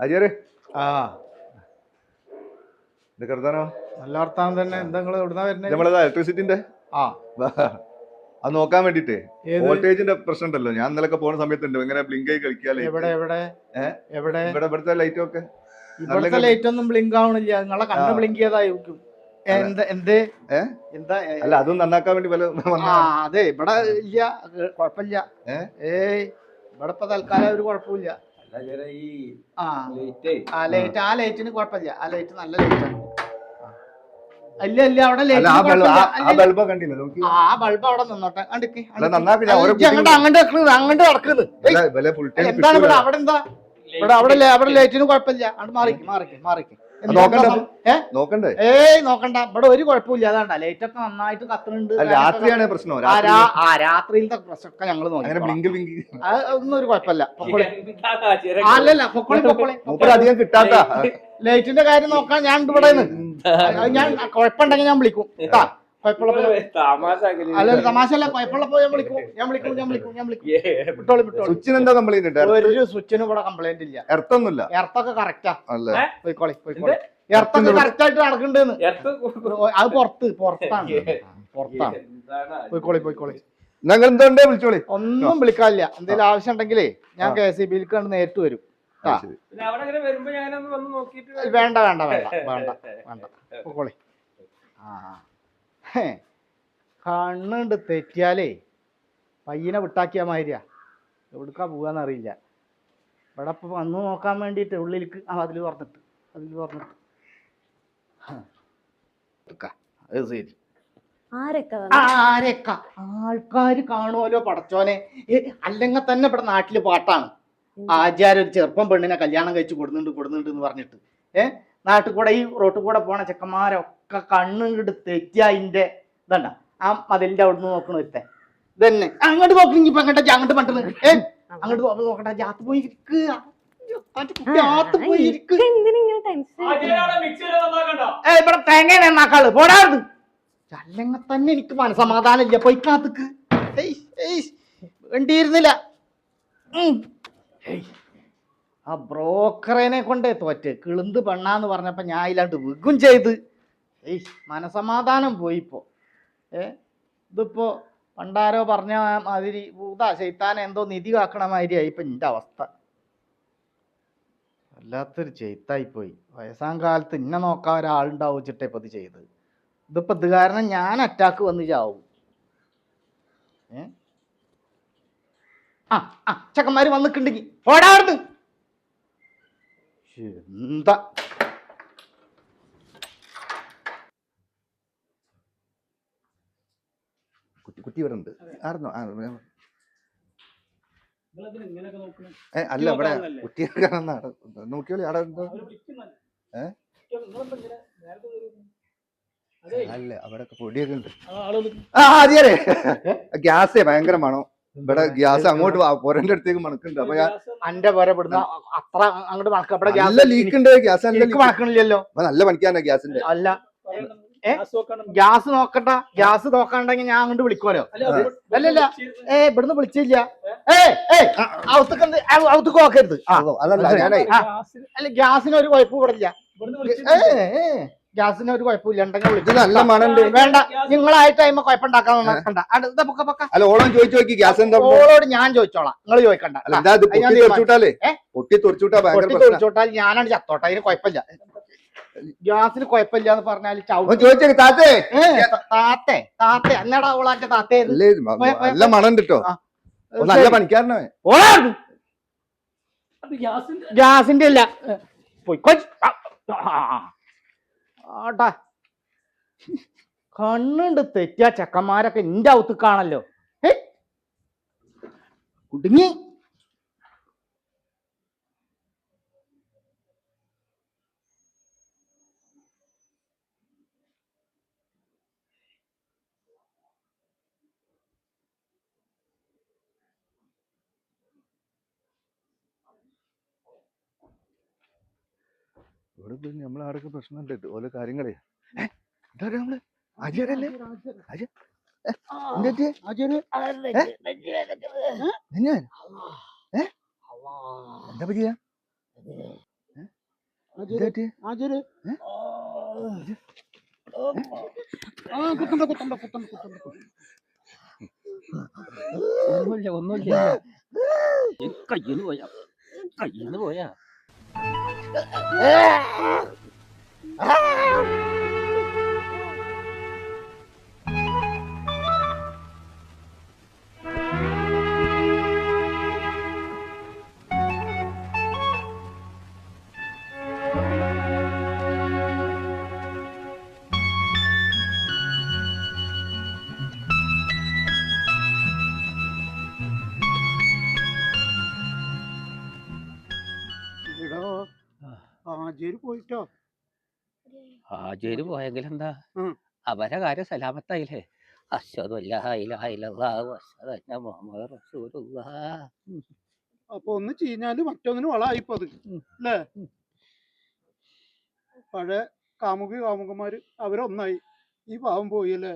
അജിയരെ ആ ഇത് കരുതാനോ നല്ല വർത്താനം തന്നെ. എന്താ നിങ്ങൾ എവിടുന്നാ വരുന്നത്? നമ്മളത് ഇലക്ട്രിസിറ്റിന്റെ ആ അത് നോക്കാൻ വേണ്ടിട്ടേ ഏത്? വോൾട്ടേജിന്റെ പ്രശ്നം ഉണ്ടല്ലോ. ഞാൻ ഇന്നലൊക്കെ പോകുന്ന സമയത്തുണ്ട് ഇങ്ങനെ ബ്ലിങ്ക് ആയി കളിക്കാല്ലേ. എവിടെ എവിടെ എവിടെ? ഇവിടെ ഇവിടുത്തെ ലൈറ്റ് ഒക്കെ ഇവിടുത്തെ ലൈറ്റ് ഒന്നും ബ്ലിങ്ക് ആവണില്ല. നിങ്ങളെ കണ്ണ് ബ്ലിങ്ക് ചെയ്തായിരിക്കും. എന്ത് എന്താ? അല്ല അതും നന്നാക്കാൻ വേണ്ടി വല്ല അതെ ഇവിടെ ഇല്ല, കുഴപ്പമില്ല. ഏയ് ഇവിടെ ഇപ്പൊ തൽക്കാലം ഒരു കുഴപ്പമില്ല. ആ ലൈറ്റിന് കുഴപ്പമില്ല. ആ ലൈറ്റ് നല്ല ലൈറ്റാണ്. ഇല്ല ഇല്ല അവിടെ ബൾബ് കണ്ടില്ല. ആ ബൾബ് അവിടെ നിന്നോട്ടെ. നന്നാക്കി അങ്ങോട്ട് നടക്കുന്നത് എന്താണ് ഇവിടെ? അവിടെ എന്താ അവിടെ ലൈറ്റിന് കുഴപ്പമില്ല. അങ്ങോട്ട് മാറിക്ക്. നോക്കണ്ടേ? ഏയ് നോക്കണ്ട, ഇവിടെ ഒരു കുഴപ്പമില്ല. അതാണ്ട ലൈറ്റ് ഒക്കെ നന്നായിട്ട് കത്തുന്നുണ്ട്. രാത്രിയാണ് പ്രശ്നം. രാത്രിയിലത്തെ പ്രശ്നമൊക്കെ ഞങ്ങൾ നോക്കി. ഒന്നും ഒരു കുഴപ്പമില്ല. അല്ലല്ല പൊക്കോളി അധികം കിട്ടാത്ത ലൈറ്റിന്റെ കാര്യം നോക്കാൻ ഞാൻ ഇവിടെ ഞാൻ കുഴപ്പമുണ്ടെങ്കിൽ ഞാൻ വിളിക്കും. അല്ല തമാശ അല്ല, കുഴപ്പമുള്ളപ്പോ ഞാൻ വിളിക്കും. സ്വിച്ചിന് എന്താ കംപ്ലൈന്റ്? ഒരു സ്വിച്ചിനും ഇവിടെ കംപ്ലൈന്റ് ഇല്ല. എർത്തൊന്നുമില്ല. എർത്തൊക്കെ കറക്റ്റാ. പോയിക്കോളി എർത്തൊക്കെ കറക്റ്റ് ആയിട്ട് നടക്കണ്ടെന്ന്. അത് പുറത്താണ്. പോയിക്കോളി. ഞങ്ങൾ എന്തുകൊണ്ടേ വിളിച്ചോളി. ഒന്നും വിളിക്കാനില്ല. എന്തെങ്കിലും ആവശ്യം ഉണ്ടെങ്കിലേ ഞാൻ KCB കണ്ട് നേരിട്ട് വരും. വേണ്ട പോയിക്കോളി. കണ്ണുണ്ട് തെറ്റിയാലേ പയ്യനെ വിട്ടാക്കിയാ മാതിരിയാ. എവിടുക്കാ പോവാന്നറിയില്ല. ഇവിടെ ഇപ്പൊ വന്നു നോക്കാൻ വേണ്ടിട്ട് ഉള്ളിലേക്ക് അതിൽ തുറന്നിട്ട് അത് ശരി. ആൾക്കാര് കാണുമല്ലോ പടച്ചോനെ. അല്ലെങ്കിൽ തന്നെ ഇവിടെ നാട്ടില് പാട്ടാണ്. ആചാര്യ ഒരു ചെറുപ്പം പെണ്ണിനെ കല്യാണം കഴിച്ച് കൊടുക്കുന്നുണ്ട് എന്ന് പറഞ്ഞിട്ട് നാട്ടിൽ കൂടെ ഈ റോട്ടിൽ കൂടെ പോണ ചെക്കന്മാരൊക്കെ കണ്ണുകിട്ട് തെറ്റിയ അതിന്റെ ഇതണ്ട ആ മതിലിന്റെ അവിടുന്ന് നോക്കണ ഒരുത്തെ ഇതന്നെ. അങ്ങോട്ട് നോക്കി ഇപ്പൊ അങ്ങോട്ട് പറ്റുന്നത് അങ്ങോട്ട് നോക്കണ്ട. ജാത്ത് പോയിരിക്കുക. ഇവിടെ തേങ്ങ നന്നാക്കാള് പോടാറുണ്ട്. അല്ലെങ്കിൽ തന്നെ എനിക്ക് മനസമാധാനം ഇല്ല. പോയി കാത്തുക്ക് വേണ്ടിയിരുന്നില്ല. ആ ബ്രോക്കറിനെ കൊണ്ടേ തോറ്റ് കിളുന്ത് പെണ്ണാന്ന് പറഞ്ഞപ്പോ ഞാൻ ഇല്ലാണ്ട് വിഗും ചെയ്ത് മനസമാധാനം പോയിപ്പോ. ഇതിപ്പോ പണ്ടാരോ പറഞ്ഞ മാതിരി ഭൂതാ ചെയ്ത്താൻ എന്തോ നിധി കാക്കണ മാതിരിയായി ഇപ്പൊ എന്റെ അവസ്ഥ. വല്ലാത്തൊരു ചെയ്ത്തായി പോയി. വയസ്സാം കാലത്ത് ഇന്നെ നോക്കാൻ ഒരാളുണ്ടാവും വെച്ചിട്ടേ ഇപ്പൊ ഇത് ചെയ്തത്. ഇതിപ്പോ ഇത് കാരണം ഞാൻ അറ്റാക്ക് വന്ന് ചാവും. ചെക്കന്മാര് വന്നിട്ടുണ്ടെങ്കിൽ ഓടാറുണ്ട്. എന്താ കുട്ടി ഇവിടെ ഉണ്ട്. അല്ല ഇവിടെ കുട്ടിയെ നോക്കിയോളി. അവിടെ എന്തോ അല്ല അവിടെ പൊടിയൊക്കെ ഉണ്ട്. അതെ ഗ്യാസേ ഭയങ്കര മണോ. ഇവിടെ ഗ്യാസ് അങ്ങോട്ട് പൊരന്റെ അടുത്തേക്ക് മണക്കുന്നുണ്ട്. അപ്പൊ എന്റെ പോരെ ഇവിടുന്ന് അത്ര അങ്ങോട്ട് മണക്കപ്പെടെ ലീക്ക് ഉണ്ട്. ഗ്യാസ് മണക്കണില്ലല്ലോ. നല്ല പണിക്കാനാ ഗ്യാസിന്റെ. അല്ല ഗ്യാസ് നോക്കണ്ട. ഗ്യാസ് നോക്കണ്ടെങ്കിൽ ഞാൻ അങ്ങോട്ട് വിളിക്കുമല്ലോ. അല്ലല്ല ഇവിടുന്ന് വിളിച്ചില്ല. ഔത്തക്ക് നോക്കരുത്. അല്ല ഗ്യാസിന് ഒരു കുഴപ്പം ഇവിടെ ഇല്ല. ഗ്യാസിന് ഒരു കുഴപ്പമില്ല. ഉണ്ടെങ്കിൽ വിളിച്ചു. നല്ല മണുണ്ട്. വേണ്ട നിങ്ങളായിട്ട് അതിമ്മ കുഴപ്പമുണ്ടാക്കാൻ നോക്കണ്ട. ഓളോട് ഞാൻ ചോദിച്ചോളാം. നിങ്ങൾ ചോദിക്കണ്ട. പൊട്ടിത്തെറിച്ചോട്ടാൽ ഞാനാണ് ചത്തോട്ടെ. അതിന് കുഴപ്പമില്ല. ഗ്യാസിന് കുഴപ്പമില്ല എന്ന് പറഞ്ഞാൽ താത്തേ എന്നാടാ ഓളാന്റെ താത്തേ നല്ല മണം കിട്ടോ. നല്ല പണിക്കാരനോ. ഗ്യാസിന്റെ അല്ല ആട്ടാ. കണ്ണുണ്ട് തെറ്റിയ ചെക്കന്മാരൊക്കെ എന്റെ ഔത്തുക്കാണല്ലോ. കുടുങ്ങി. ഇവിടെ പിന്നെ നമ്മളാടൊക്കെ പ്രശ്നമുണ്ട് ഓരോ കാര്യങ്ങളെ. നമ്മള് അജയല്ലേ എന്താ പറ്റിയ? ഇതായിട്ട് ആചാര്യ കുത്തണ്ട കുത്തണ്ട കുത്തണ്ട കുത്തണ്ട ഒന്നുമില്ല കയ്യിന്ന് പോയാ എടോ ആചാര്യ പോയിട്ടോ ആചേര് പോയെങ്കിൽ എന്താ ഉം. അവരെ കാര്യം സലാമത്തായില്ലേ അശ്ഹദു അല്ലാ ഇലാഹ ഇല്ലല്ലാഹു അശ്ഹദു അന്ന മുഹമ്മദ റസൂലുള്ളാഹ്. അപ്പൊ ഒന്ന് ചീഞ്ഞാല് മറ്റൊന്നിന് വളായിപ്പത് അല്ലേ? പഴയ കാമുകന്മാര് അവരൊന്നായി, ഈ പാവം പോയി അല്ലേ?